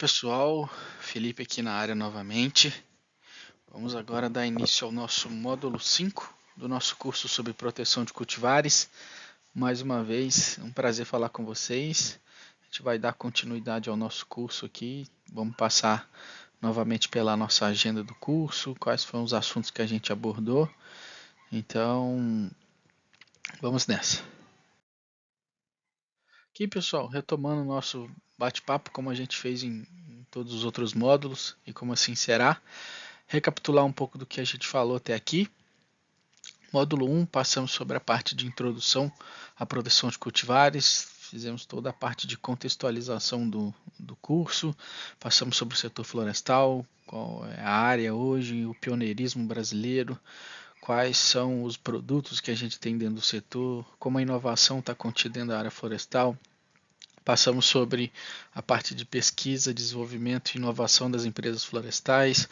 pessoal, Felipe aqui na área novamente. Vamos agora dar início ao nosso módulo 5 do nosso curso sobre proteção de cultivares. Mais uma vez, é um prazer falar com vocês. A gente vai dar continuidade ao nosso curso aqui. Vamos passar novamente pela nossa agenda do curso, quais foram os assuntos que a gente abordou. Então, vamos nessa. Aqui, pessoal, retomando o nosso bate-papo, como a gente fez em todos os outros módulos e como assim será. Recapitular um pouco do que a gente falou até aqui. Módulo 1, passamos sobre a parte de introdução à produção de cultivares, fizemos toda a parte de contextualização do curso, passamos sobre o setor florestal, qual é a área hoje, o pioneirismo brasileiro, quais são os produtos que a gente tem dentro do setor, como a inovação está contida dentro da área florestal. Passamos sobre a parte de pesquisa, desenvolvimento e inovação das empresas florestais,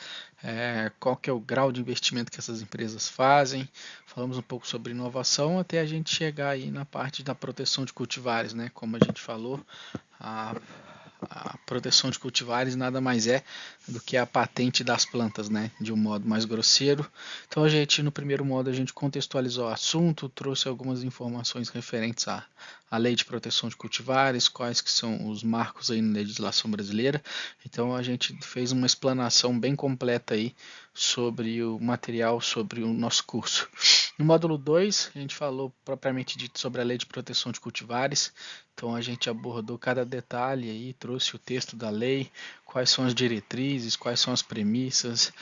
qual que é o grau de investimento que essas empresas fazem. Falamos um pouco sobre inovação até a gente chegar aí na parte da proteção de cultivares, né? Como a gente falou, a proteção de cultivares nada mais é do que a patente das plantas, né, de um modo mais grosseiro. Então no primeiro modo a gente contextualizou o assunto, trouxe algumas informações referentes à lei de proteção de cultivares, quais que são os marcos aí na legislação brasileira. Então a gente fez uma explanação bem completa aí sobre o material, sobre o nosso curso. No módulo 2, a gente falou propriamente dito sobre a lei de proteção de cultivares. Então a gente abordou cada detalhe aí, trouxe o texto da lei, quais são as diretrizes, quais são as premissas,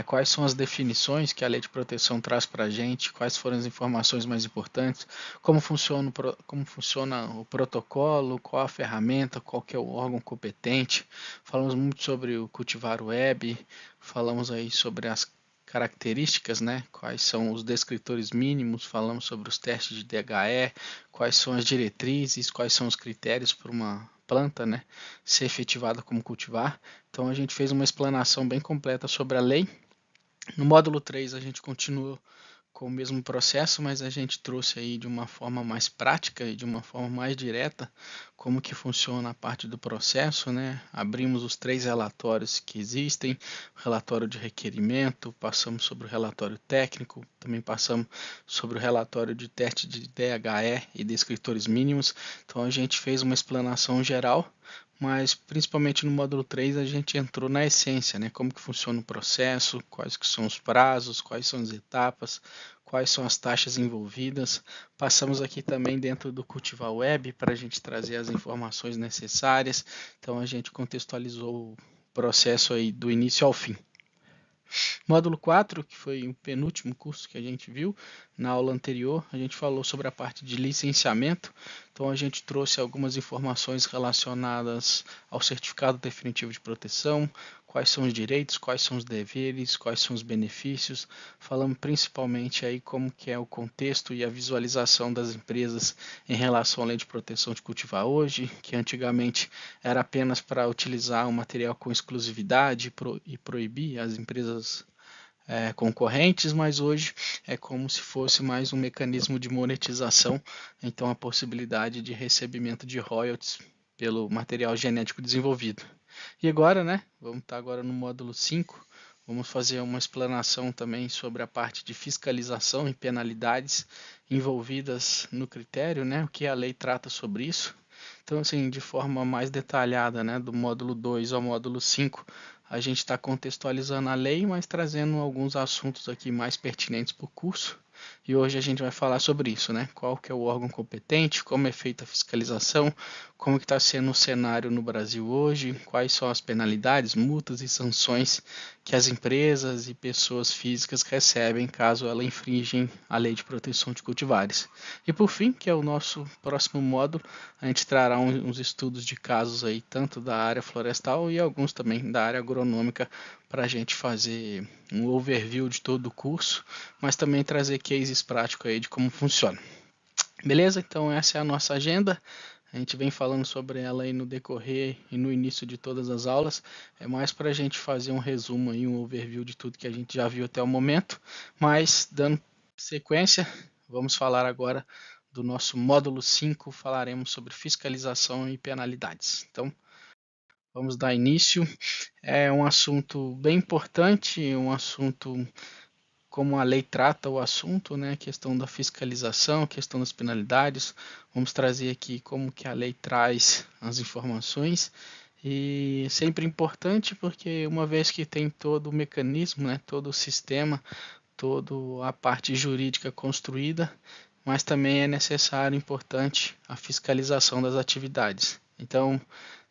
quais são as definições que a lei de proteção traz para a gente, quais foram as informações mais importantes, como funciona o protocolo, qual a ferramenta, qual que é o órgão competente. Falamos muito sobre o cultivar web, falamos aí sobre as características, né? Quais são os descritores mínimos, falamos sobre os testes de DHE, quais são as diretrizes, quais são os critérios para uma planta, né, ser efetivada como cultivar. Então a gente fez uma explanação bem completa sobre a lei. No módulo 3 a gente continuou com o mesmo processo, mas a gente trouxe aí de uma forma mais prática e de uma forma mais direta como que funciona a parte do processo, né? Abrimos os 3 relatórios que existem, o relatório de requerimento, passamos sobre o relatório técnico, também passamos sobre o relatório de teste de DHE e descritores mínimos. Então a gente fez uma explanação geral, mas principalmente no módulo 3 a gente entrou na essência, né? Como que funciona o processo, quais que são os prazos, quais são as etapas, quais são as taxas envolvidas. Passamos aqui também dentro do Cultivar Web para a gente trazer as informações necessárias. Então a gente contextualizou o processo aí do início ao fim. Módulo 4, que foi o penúltimo curso que a gente viu, na aula anterior, a gente falou sobre a parte de licenciamento. Então a gente trouxe algumas informações relacionadas ao certificado definitivo de proteção, quais são os direitos, quais são os deveres, quais são os benefícios. Falamos principalmente aí como que é o contexto e a visualização das empresas em relação à lei de proteção de cultivar hoje, que antigamente era apenas para utilizar um material com exclusividade e proibir as empresas concorrentes, mas hoje é como se fosse mais um mecanismo de monetização, então a possibilidade de recebimento de royalties pelo material genético desenvolvido. E agora, né, vamos estar agora no módulo 5, vamos fazer uma explanação também sobre a parte de fiscalização e penalidades envolvidas no critério, né, o que a lei trata sobre isso. Então, assim, de forma mais detalhada, né, do módulo 2 ao módulo 5, a gente está contextualizando a lei, mas trazendo alguns assuntos aqui mais pertinentes para o curso. E hoje a gente vai falar sobre isso, né? Qual que é o órgão competente, como é feita a fiscalização, como está sendo o cenário no Brasil hoje, quais são as penalidades, multas e sanções que as empresas e pessoas físicas recebem caso elas infringem a lei de proteção de cultivares. E por fim, que é o nosso próximo módulo, a gente trará uns estudos de casos aí, tanto da área florestal e alguns também da área agronômica, para a gente fazer um overview de todo o curso, mas também trazer cases práticos aí de como funciona. Beleza? Então essa é a nossa agenda. A gente vem falando sobre ela aí no decorrer e no início de todas as aulas. É mais para a gente fazer um resumo aí, um overview de tudo que a gente já viu até o momento. Mas, dando sequência, vamos falar agora do nosso módulo 5. Falaremos sobre fiscalização e penalidades. Então, Vamos dar início. É um assunto bem importante, um assunto como a lei trata o assunto, né? A questão da fiscalização, a questão das penalidades. Vamos trazer aqui como que a lei traz as informações. E sempre importante porque uma vez que tem todo o mecanismo, né, todo o sistema, toda a parte jurídica construída, mas também é necessário, importante, a fiscalização das atividades. Então,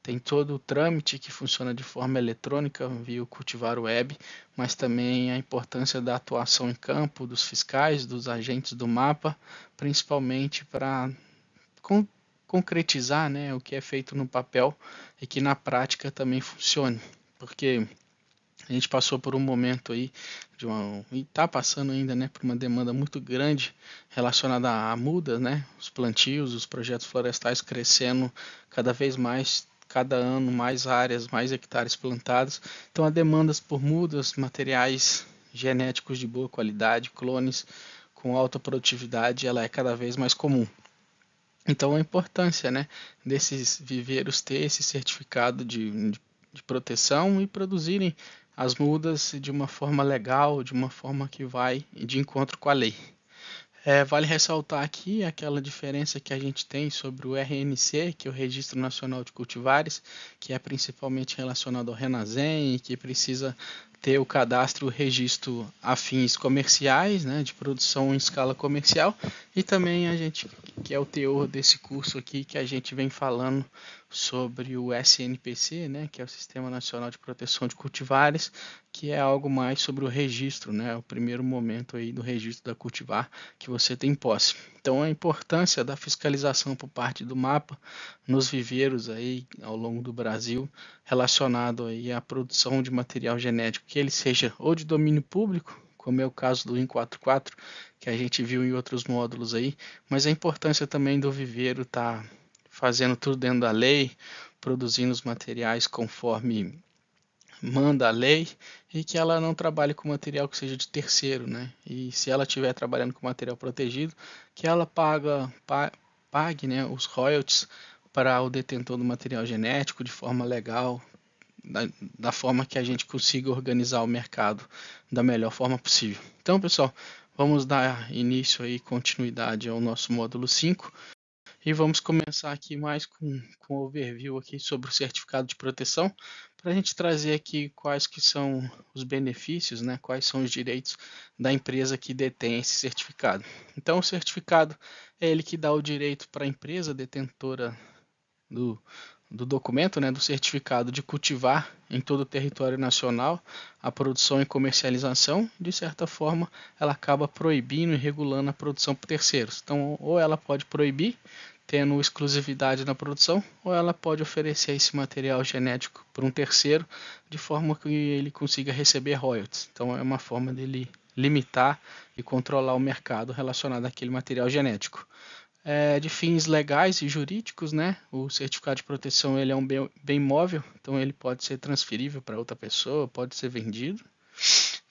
tem todo o trâmite que funciona de forma eletrônica via o Cultivar Web, mas também a importância da atuação em campo dos fiscais, dos agentes do mapa, principalmente para concretizar, né, o que é feito no papel e que na prática também funcione. Porque a gente passou por um momento aí e está passando ainda, né, por uma demanda muito grande relacionada a mudas, né, os plantios, os projetos florestais crescendo cada vez mais, cada ano mais áreas, mais hectares plantados. Então a demandas por mudas, materiais genéticos de boa qualidade, clones com alta produtividade, ela é cada vez mais comum. Então a importância, né, desses viveiros ter esse certificado de proteção e produzirem as mudas de uma forma legal, de uma forma que vai de encontro com a lei. Vale ressaltar aqui aquela diferença que a gente tem sobre o RNC, que é o Registro Nacional de Cultivares, que é principalmente relacionado ao Renasem e que precisa ter o cadastro e o registro a fins comerciais, né, de produção em escala comercial, e também a gente, que é o teor desse curso aqui, que a gente vem falando sobre o SNPC, né, que é o Sistema Nacional de Proteção de Cultivares, que é algo mais sobre o registro, né, o primeiro momento aí do registro da cultivar que você tem posse. Então a importância da fiscalização por parte do mapa nos viveiros aí ao longo do Brasil, relacionado aí à produção de material genético, que ele seja ou de domínio público, como é o caso do IN44, que a gente viu em outros módulos aí, mas a importância também do viveiro estar fazendo tudo dentro da lei, produzindo os materiais conforme manda a lei e que ela não trabalhe com material que seja de terceiro, né? E se ela estiver trabalhando com material protegido, que ela pague, né, os royalties para o detentor do material genético de forma legal, da forma que a gente consiga organizar o mercado da melhor forma possível. Então, pessoal, vamos dar início aí, continuidade ao nosso módulo 5 e vamos começar aqui mais com um overview aqui sobre o certificado de proteção, para a gente trazer aqui quais que são os benefícios, né, quais são os direitos da empresa que detém esse certificado. Então, o certificado é ele que dá o direito para a empresa detentora do documento, né, do certificado de cultivar em todo o território nacional a produção e comercialização. De certa forma, ela acaba proibindo e regulando a produção por terceiros. Então, ou ela pode proibir, tendo exclusividade na produção, ou ela pode oferecer esse material genético para um terceiro, de forma que ele consiga receber royalties. Então, é uma forma dele limitar e controlar o mercado relacionado àquele material genético. De fins legais e jurídicos, né? O certificado de proteção ele é um bem móvel, então ele pode ser transferível para outra pessoa, pode ser vendido.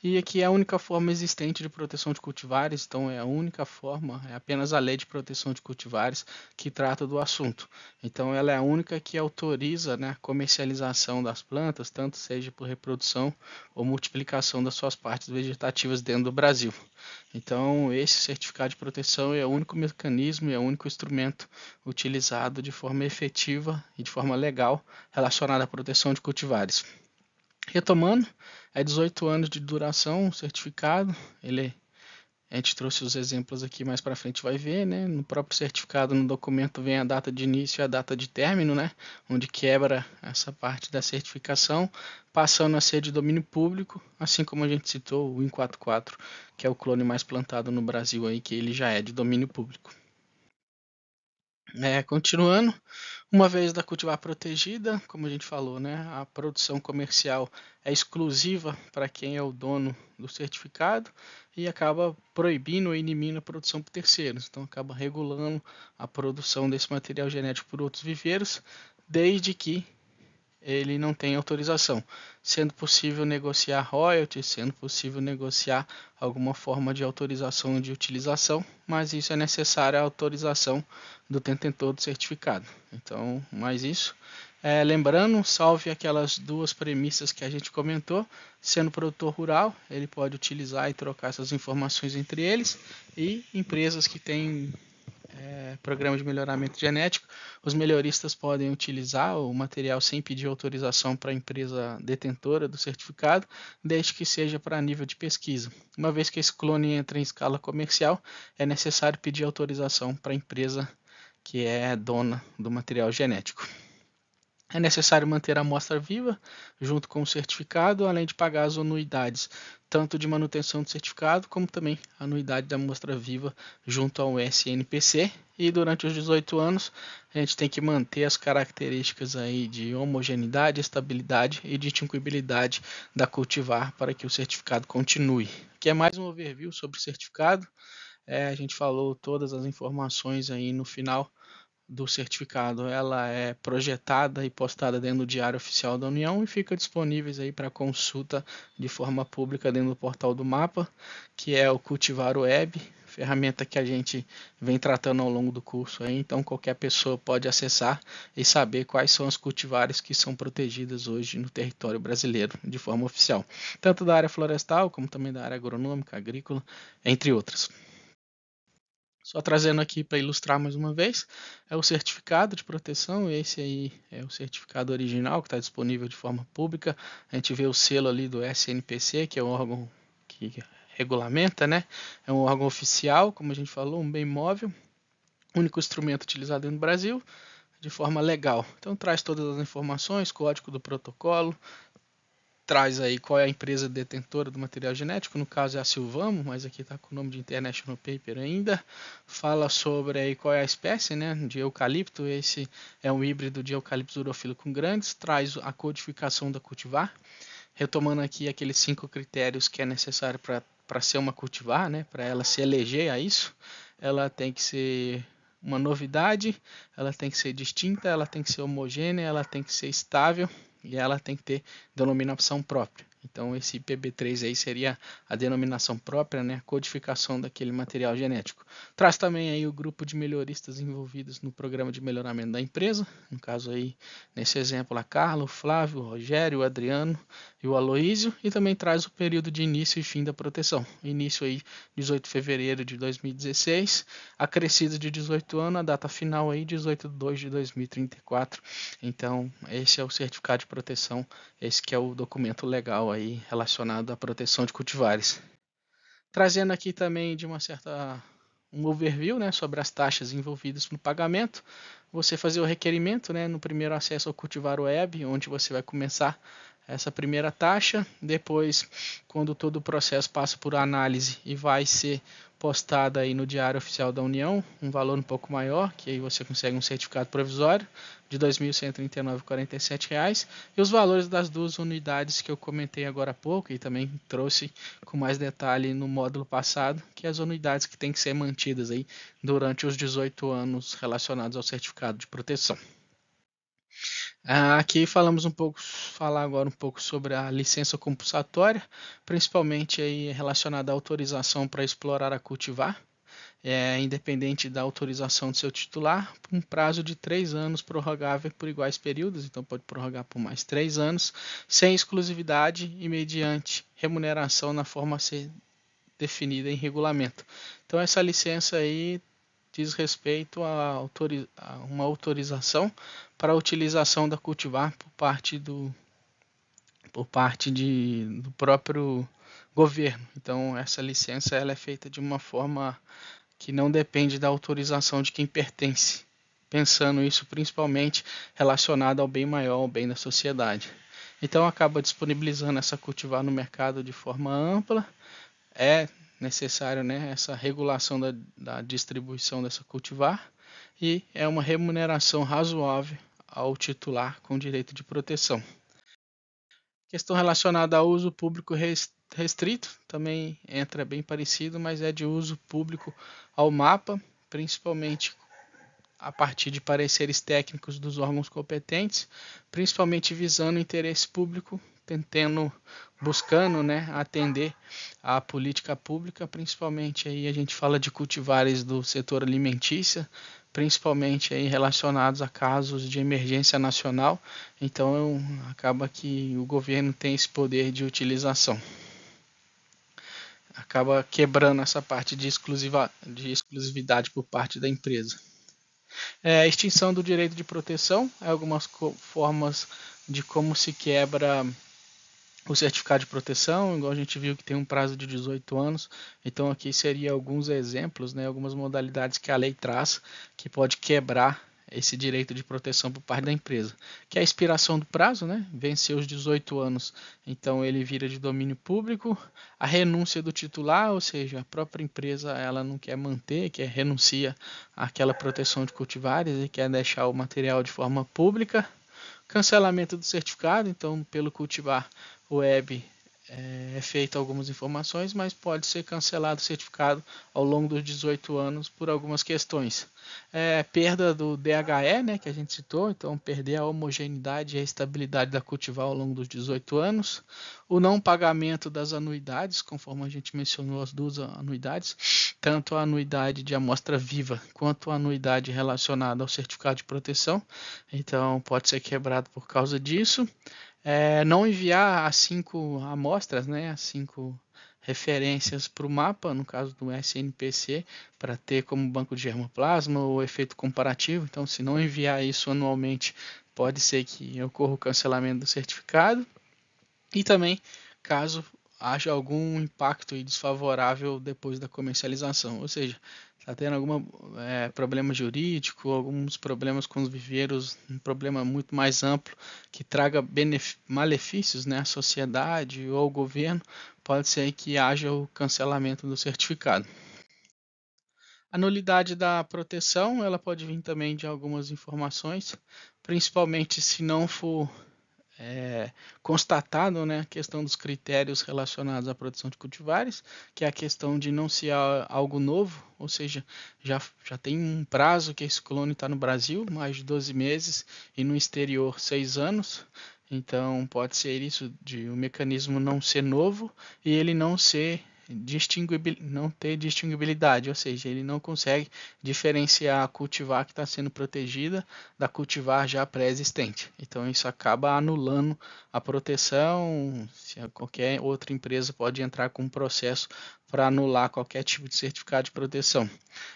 E aqui é a única forma existente de proteção de cultivares, então é a única forma, é apenas a lei de proteção de cultivares que trata do assunto. Então ela é a única que autoriza, né, a comercialização das plantas, tanto seja por reprodução ou multiplicação das suas partes vegetativas dentro do Brasil. Então esse certificado de proteção é o único mecanismo e é o único instrumento utilizado de forma efetiva e de forma legal relacionado à proteção de cultivares. Retomando, é 18 anos de duração o certificado. A gente trouxe os exemplos aqui, mais para frente vai ver, né? No próprio certificado, no documento, vem a data de início e a data de término, né? Onde quebra essa parte da certificação, passando a ser de domínio público, assim como a gente citou o IN44, que é o clone mais plantado no Brasil aí, que ele já é de domínio público. Continuando, uma vez da cultivar protegida, como a gente falou, né, a produção comercial é exclusiva para quem é o dono do certificado e acaba proibindo ou inimindo a produção por terceiros. Então acaba regulando a produção desse material genético por outros viveiros, desde que ele não tem autorização, sendo possível negociar royalties, sendo possível negociar alguma forma de autorização de utilização, mas isso é necessário a autorização do detentor do certificado. Então, mais isso, Lembrando, salve aquelas duas premissas que a gente comentou. Sendo produtor rural, ele pode utilizar e trocar essas informações entre eles, e empresas que têm programa de melhoramento genético, os melhoristas podem utilizar o material sem pedir autorização para a empresa detentora do certificado, desde que seja para nível de pesquisa. Uma vez que esse clone entra em escala comercial, é necessário pedir autorização para a empresa que é dona do material genético. É necessário manter a amostra viva junto com o certificado, além de pagar as anuidades, tanto de manutenção do certificado, como também a anuidade da amostra viva junto ao SNPC. E durante os 18 anos, a gente tem que manter as características aí de homogeneidade, estabilidade e distinguibilidade da cultivar para que o certificado continue. Aqui é mais um overview sobre o certificado. A gente falou todas as informações aí no final do certificado. Ela é projetada e postada dentro do Diário Oficial da União e fica disponível aí para consulta de forma pública dentro do portal do MAPA, que é o Cultivar Web, ferramenta que a gente vem tratando ao longo do curso aí. Então qualquer pessoa pode acessar e saber quais são as cultivares que são protegidas hoje no território brasileiro de forma oficial, tanto da área florestal como também da área agronômica, agrícola, entre outras. Só trazendo aqui para ilustrar mais uma vez, é o certificado de proteção. Esse aí é o certificado original que está disponível de forma pública. A gente vê o selo ali do SNPC, que é o órgão que regulamenta, né? É um órgão oficial, como a gente falou, um bem móvel, único instrumento utilizado no Brasil de forma legal. Então traz todas as informações, código do protocolo, traz aí qual é a empresa detentora do material genético, no caso é a Silvamo, mas aqui está com o nome de International Paper ainda. Fala sobre aí qual é a espécie, né, de eucalipto. Esse é um híbrido de Eucalyptus urophyllocum grandis. Traz a codificação da cultivar, retomando aqui aqueles 5 critérios que é necessário para ser uma cultivar, né, para ela se eleger a isso. Ela tem que ser uma novidade, ela tem que ser distinta, ela tem que ser homogênea, ela tem que ser estável e ela tem que ter denominação própria. Então esse PB3 aí seria a denominação própria, né, a codificação daquele material genético. Traz também aí o grupo de melhoristas envolvidos no programa de melhoramento da empresa, no caso aí, nesse exemplo, a Carla, o Flávio, o Rogério, o Adriano e o Aloísio, e também traz o período de início e fim da proteção. Início aí 18 de fevereiro de 2016, acrescido de 18 anos, a data final aí 18 de 2 de 2034. Então, esse é o certificado de proteção, esse que é o documento legal aí relacionado à proteção de cultivares. Trazendo aqui também de uma certa um overview, né, sobre as taxas envolvidas no pagamento. Você fazer o requerimento, né, no primeiro acesso ao Cultivar Web, onde você vai começar essa primeira taxa. Depois, quando todo o processo passa por análise e vai ser postada aí no Diário Oficial da União, um valor um pouco maior, que aí você consegue um certificado provisório de R$ 2.139,47, e os valores das duas unidades que eu comentei agora há pouco e também trouxe com mais detalhe no módulo passado, que é as unidades que têm que ser mantidas aí durante os 18 anos relacionados ao certificado de proteção. Aqui falar agora um pouco sobre a licença compulsatória, principalmente aí relacionada à autorização para explorar a cultivar, independente da autorização do seu titular, por um prazo de 3 anos, prorrogável por iguais períodos, então pode prorrogar por mais 3 anos, sem exclusividade e mediante remuneração na forma a ser definida em regulamento. Então essa licença aí diz respeito a uma autorização para a utilização da cultivar por parte do próprio governo. Então essa licença ela é feita de uma forma que não depende da autorização de quem pertence, pensando isso principalmente relacionado ao bem maior, ao bem da sociedade. Então acaba disponibilizando essa cultivar no mercado de forma ampla. É necessário, né, essa regulação da distribuição dessa cultivar, e é uma remuneração razoável ao titular com direito de proteção. Questão relacionada ao uso público restrito também entra bem parecido, mas é de uso público ao mapa, principalmente a partir de pareceres técnicos dos órgãos competentes, principalmente visando o interesse público, buscando, né, atender a política pública, principalmente aí a gente fala de cultivares do setor alimentício, principalmente aí relacionados a casos de emergência nacional. Então acaba que o governo tem esse poder de utilização. Acaba quebrando essa parte de exclusividade por parte da empresa. Extinção do direito de proteção é algumas formas de como se quebra o certificado de proteção, igual a gente viu que tem um prazo de 18 anos. Então aqui seria alguns exemplos, né, algumas modalidades que a lei traz que pode quebrar esse direito de proteção por parte da empresa, que é a expiração do prazo, né? Venceu os 18 anos, então ele vira de domínio público. A renúncia do titular, ou seja, a própria empresa ela não quer manter, quer renuncia àquela proteção de cultivares e quer deixar o material de forma pública. Cancelamento do certificado, então pelo cultivar web é feito algumas informações, mas pode ser cancelado o certificado ao longo dos 18 anos por algumas questões. Perda do DHE, né, que a gente citou, então perder a homogeneidade e a estabilidade da cultivar ao longo dos 18 anos. O não pagamento das anuidades, conforme a gente mencionou as duas anuidades, tanto a anuidade de amostra viva quanto a anuidade relacionada ao certificado de proteção, então pode ser quebrado por causa disso. Não enviar as 5 amostras, né, as 5 referências para o mapa, no caso do SNPC, para ter como banco de germoplasma o efeito comparativo. Então, se não enviar isso anualmente, pode ser que ocorra o cancelamento do certificado. E também, caso haja algum impacto desfavorável depois da comercialização, ou seja, está tendo algum problema jurídico, alguns problemas com os viveiros, um problema muito mais amplo que traga malefícios, né, à sociedade ou ao governo, pode ser que haja o cancelamento do certificado. A nulidade da proteção, ela pode vir também de algumas informações, principalmente se não for constatado, né, a questão dos critérios relacionados à produção de cultivares, que é a questão de não ser algo novo, ou seja, já tem um prazo que esse clone está no Brasil, mais de 12 meses, e no exterior 6 anos. Então pode ser isso de o mecanismo não ser novo e ele não ter distinguibilidade, ou seja, ele não consegue diferenciar a cultivar que está sendo protegida da cultivar já pré-existente. Então isso acaba anulando a proteção. Se qualquer outra empresa pode entrar com um processo para anular qualquer tipo de certificado de proteção.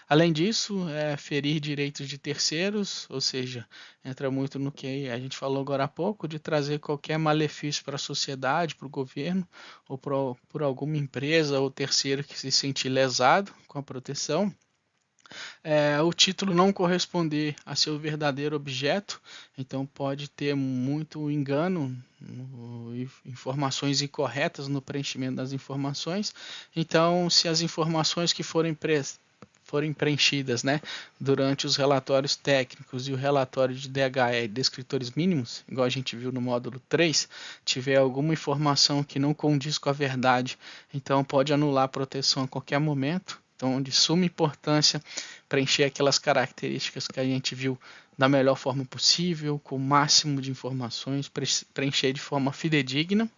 Além disso, ferir direitos de terceiros, ou seja, entra muito no que a gente falou agora há pouco, de trazer qualquer malefício para a sociedade, para o governo, ou por alguma empresa ou terceiro que se sentir lesado com a proteção. O título não corresponder a seu verdadeiro objeto, então pode ter muito engano, informações incorretas no preenchimento das informações. Então, se as informações que forem preenchidas, né, durante os relatórios técnicos e o relatório de DHE, descritores mínimos, igual a gente viu no módulo 3, tiver alguma informação que não condiz com a verdade, então pode anular a proteção a qualquer momento. Então, de suma importância preencher aquelas características que a gente viu da melhor forma possível, com o máximo de informações, preencher de forma fidedigna.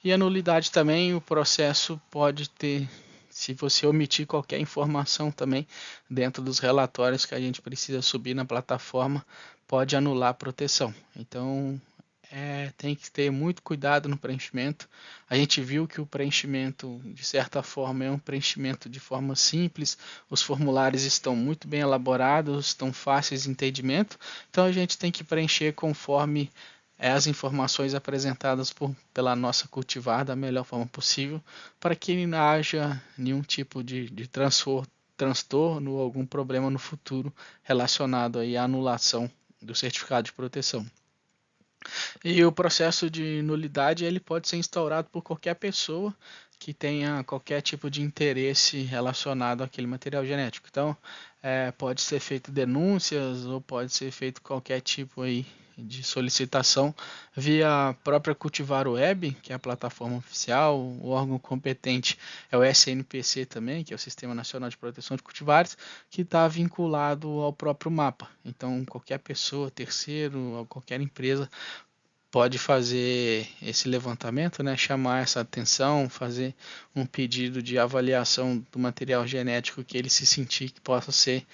E a nulidade também, o processo pode ter, se você omitir qualquer informação também dentro dos relatórios que a gente precisa subir na plataforma, pode anular a proteção. Então, tem que ter muito cuidado no preenchimento. A gente viu que o preenchimento, de certa forma, é um preenchimento de forma simples. Os formulários estão muito bem elaborados, estão fáceis de entendimento. Então a gente tem que preencher conforme as informações apresentadas pela nossa cultivar da melhor forma possível, para que não haja nenhum tipo de transtorno ou algum problema no futuro relacionado aí à anulação do certificado de proteção. E o processo de nulidade ele pode ser instaurado por qualquer pessoa que tenha qualquer tipo de interesse relacionado àquele material genético. Então, pode ser feito denúncias ou pode ser feito qualquer tipo aí de solicitação via a própria Cultivar Web, que é a plataforma oficial. O órgão competente é o SNPC também, que é o Sistema Nacional de Proteção de Cultivares, que está vinculado ao próprio mapa. Então, qualquer pessoa, terceiro ou qualquer empresa pode fazer esse levantamento, né, chamar essa atenção, fazer um pedido de avaliação do material genético que ele se sentir que possa ser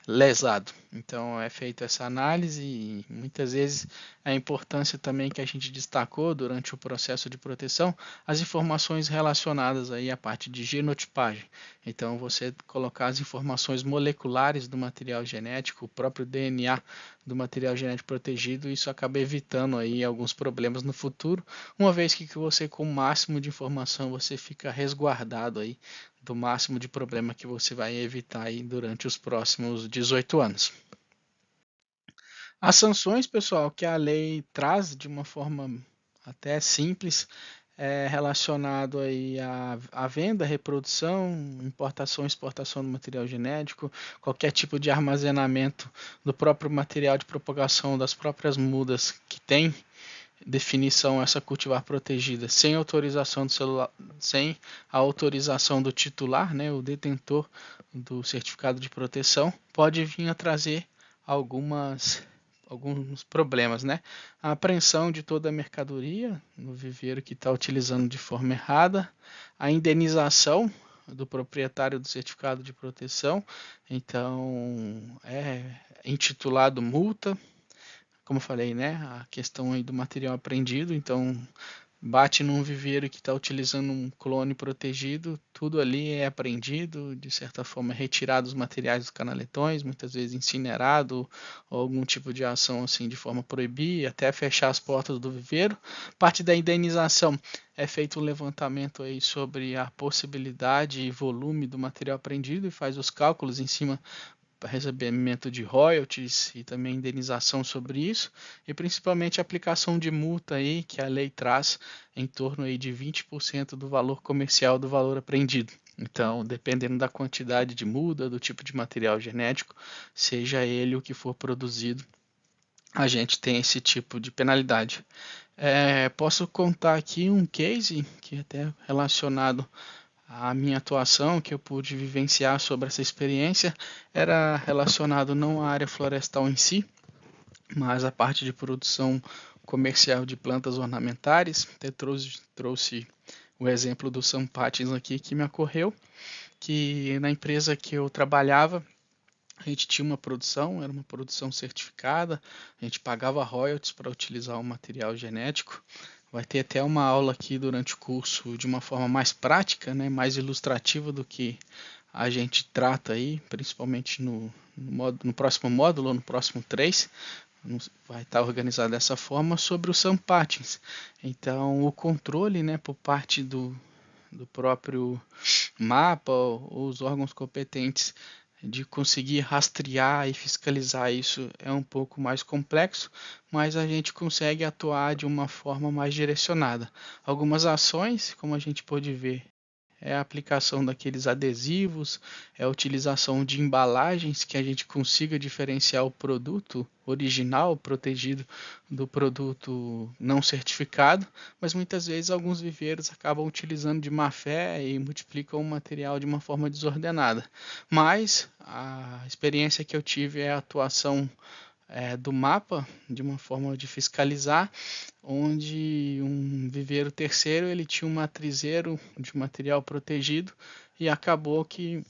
lesado. Então é feita essa análise e muitas vezes a importância também que a gente destacou durante o processo de proteção, as informações relacionadas aí à parte de genotipagem. Então você colocar as informações moleculares do material genético, o próprio DNA do material genético protegido, isso acaba evitando aí alguns problemas no futuro, uma vez que você com o máximo de informação você fica resguardado aí do máximo de problema que você vai evitar aí durante os próximos 18 anos. As sanções, pessoal, que a lei traz de uma forma até simples, é relacionado aí à venda, reprodução, importação e exportação do material genético, qualquer tipo de armazenamento do próprio material de propagação das próprias mudas que tem definição essa cultivar protegida sem autorização do celular, sem a autorização do titular, né, o detentor do certificado de proteção, pode vir a trazer alguns problemas, né? A apreensão de toda a mercadoria no viveiro que está utilizando de forma errada, a indenização do proprietário do certificado de proteção, então é intitulado multa, como eu falei, né, a questão aí do material apreendido, então bate num viveiro que está utilizando um clone protegido, tudo ali é apreendido, de certa forma é retirado os materiais dos canaletões, muitas vezes incinerado ou algum tipo de ação assim de forma proibir, até fechar as portas do viveiro. Parte da indenização é feito um levantamento aí sobre a possibilidade e volume do material apreendido e faz os cálculos em cima para recebimento de royalties e também indenização sobre isso, e principalmente a aplicação de multa aí que a lei traz em torno aí de 20% do valor comercial do valor apreendido. Então, dependendo da quantidade de muda, do tipo de material genético, seja ele o que for produzido, a gente tem esse tipo de penalidade. Posso contar aqui um case que é até relacionado a minha atuação que eu pude vivenciar sobre essa experiência era relacionado não à área florestal em si, mas à parte de produção comercial de plantas ornamentais. Até trouxe o exemplo do Sam Patins aqui que me ocorreu, que na empresa que eu trabalhava, a gente tinha uma produção, era uma produção certificada, a gente pagava royalties para utilizar o material genético. Vai ter até uma aula aqui durante o curso de uma forma mais prática, né, mais ilustrativa do que a gente trata aí, principalmente no próximo módulo, no próximo 3, vai estar organizado dessa forma, sobre o Sam Patins. Então, o controle, né, por parte do próprio mapa ou os órgãos competentes de conseguir rastrear e fiscalizar isso é um pouco mais complexo, mas a gente consegue atuar de uma forma mais direcionada. Algumas ações, como a gente pode ver, é a aplicação daqueles adesivos, é a utilização de embalagens que a gente consiga diferenciar o produto original protegido do produto não certificado, mas muitas vezes alguns viveiros acabam utilizando de má fé e multiplicam o material de uma forma desordenada. Mas a experiência que eu tive é a atuação do mapa, de uma forma de fiscalizar, onde um viveiro terceiro ele tinha um matrizeiro de material protegido e acabou que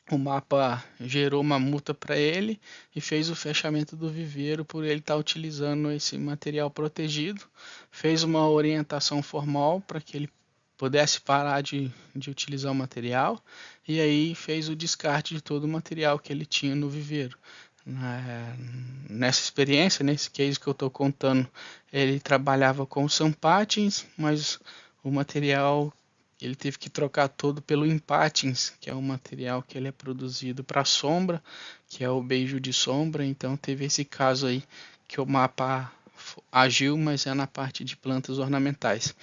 o mapa gerou uma multa para ele e fez o fechamento do viveiro por ele estar utilizando esse material protegido, fez uma orientação formal para que ele pudesse parar de utilizar o material e aí fez o descarte de todo o material que ele tinha no viveiro. Nessa experiência, nesse case que eu estou contando, ele trabalhava com Sam Patins, mas o material ele teve que trocar todo pelo Impatins, que é um material que ele é produzido para sombra, que é o beijo de sombra. Então teve esse caso aí que o mapa agiu, mas é na parte de plantas ornamentais.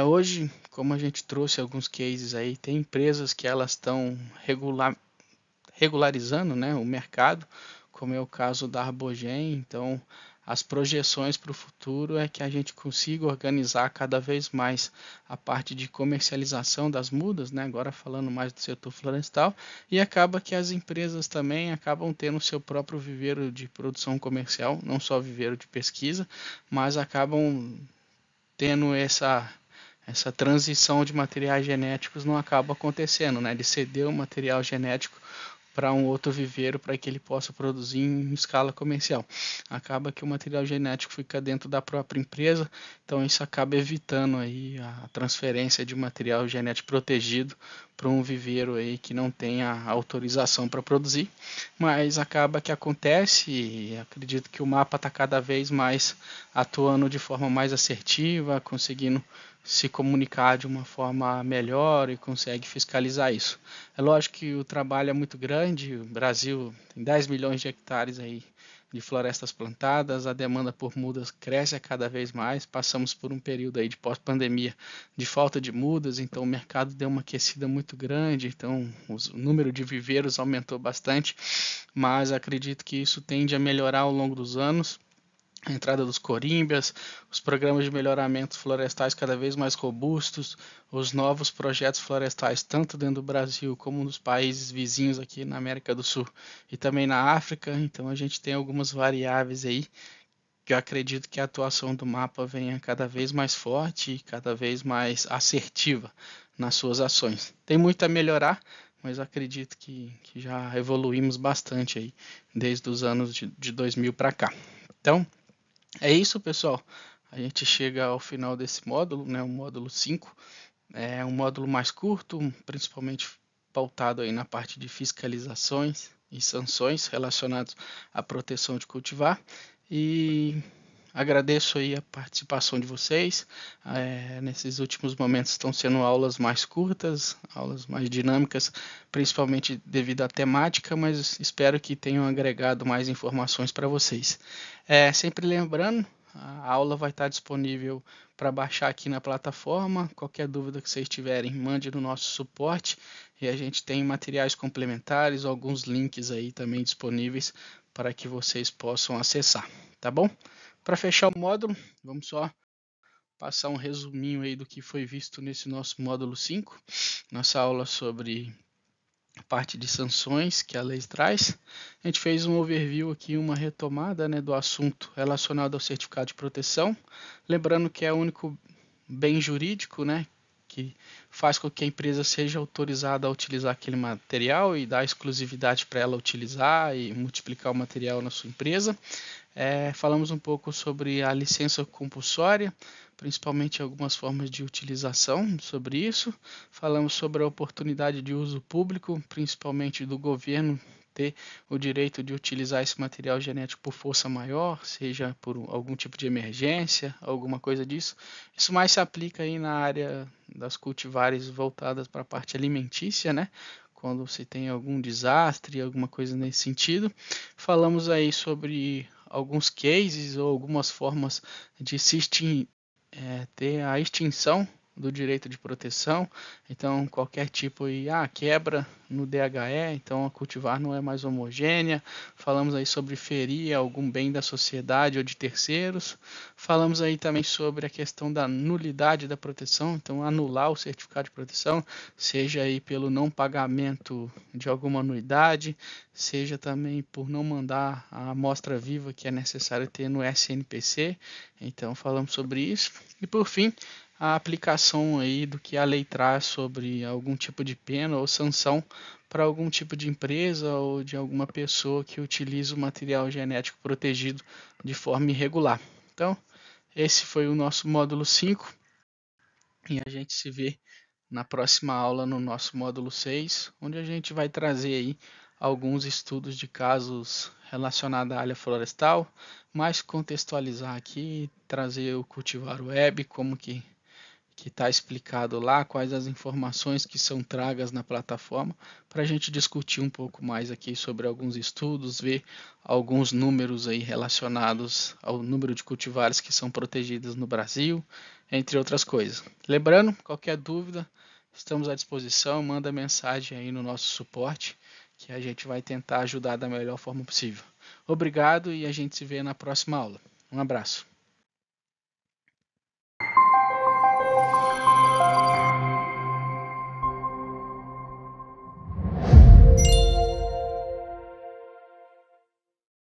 Hoje, como a gente trouxe alguns cases aí, tem empresas que elas estão regularizando, né, o mercado, como é o caso da Arbogen. Então as projeções para o futuro é que a gente consiga organizar cada vez mais a parte de comercialização das mudas, né? Agora falando mais do setor florestal, e acaba que as empresas também acabam tendo o seu próprio viveiro de produção comercial, não só viveiro de pesquisa, mas acabam tendo essa transição de materiais genéticos não acaba acontecendo, né? De ceder o material genético para um outro viveiro para que ele possa produzir em escala comercial. Acaba que o material genético fica dentro da própria empresa, então isso acaba evitando aí a transferência de material genético protegido para um viveiro aí que não tenha autorização para produzir, mas acaba que acontece e acredito que o mapa está cada vez mais atuando de forma mais assertiva, conseguindo se comunicar de uma forma melhor e consegue fiscalizar isso. É lógico que o trabalho é muito grande, o Brasil tem 10 milhões de hectares aí de florestas plantadas, a demanda por mudas cresce a cada vez mais, passamos por um período aí de pós-pandemia de falta de mudas, então o mercado deu uma aquecida muito grande, então o número de viveiros aumentou bastante, mas acredito que isso tende a melhorar ao longo dos anos, a entrada dos corímbias, os programas de melhoramento florestais cada vez mais robustos, os novos projetos florestais, tanto dentro do Brasil como nos países vizinhos aqui na América do Sul e também na África. Então a gente tem algumas variáveis aí que eu acredito que a atuação do mapa venha cada vez mais forte e cada vez mais assertiva nas suas ações. Tem muito a melhorar, mas acredito que já evoluímos bastante aí desde os anos de 2000 para cá. Então, é isso, pessoal. A gente chega ao final desse módulo, né, o módulo 5. É um módulo mais curto, principalmente pautado aí na parte de fiscalizações e sanções relacionadas à proteção de cultivar. E agradeço aí a participação de vocês. Nesses últimos momentos estão sendo aulas mais curtas, aulas mais dinâmicas, principalmente devido à temática, mas espero que tenham agregado mais informações para vocês. Sempre lembrando, a aula vai estar disponível para baixar aqui na plataforma. Qualquer dúvida que vocês tiverem, mande no nosso suporte. E a gente tem materiais complementares, alguns links aí também disponíveis para que vocês possam acessar, tá bom? Para fechar o módulo, vamos só passar um resuminho aí do que foi visto nesse nosso módulo 5, nossa aula sobre a parte de sanções que a lei traz. A gente fez um overview aqui, uma retomada, né, do assunto relacionado ao certificado de proteção, lembrando que é o único bem jurídico, né, que faz com que a empresa seja autorizada a utilizar aquele material e dar exclusividade para ela utilizar e multiplicar o material na sua empresa. Falamos um pouco sobre a licença compulsória, principalmente algumas formas de utilização sobre isso. Falamos sobre a oportunidade de uso público, principalmente do governo ter o direito de utilizar esse material genético por força maior, seja por algum tipo de emergência, alguma coisa disso. Isso mais se aplica aí na área das cultivares voltadas para a parte alimentícia, né? Quando se tem algum desastre, alguma coisa nesse sentido. Falamos aí sobre alguns cases ou algumas formas de se ter a extinção do direito de proteção, então qualquer tipo de quebra no DHE, então a cultivar não é mais homogênea. Falamos aí sobre ferir algum bem da sociedade ou de terceiros. Falamos aí também sobre a questão da nulidade da proteção, então anular o certificado de proteção, seja aí pelo não pagamento de alguma anuidade, seja também por não mandar a amostra viva que é necessário ter no SNPC. Então falamos sobre isso. E por fim, a aplicação aí do que a lei traz sobre algum tipo de pena ou sanção para algum tipo de empresa ou de alguma pessoa que utiliza o material genético protegido de forma irregular. Então, esse foi o nosso módulo 5 e a gente se vê na próxima aula no nosso módulo 6, onde a gente vai trazer aí alguns estudos de casos relacionados à área florestal, mais contextualizar aqui, trazer o cultivar web, como que está explicado lá, quais as informações que são tragas na plataforma, para a gente discutir um pouco mais aqui sobre alguns estudos, ver alguns números aí relacionados ao número de cultivares que são protegidos no Brasil, entre outras coisas. Lembrando, qualquer dúvida, estamos à disposição, manda mensagem aí no nosso suporte, que a gente vai tentar ajudar da melhor forma possível. Obrigado e a gente se vê na próxima aula. Um abraço.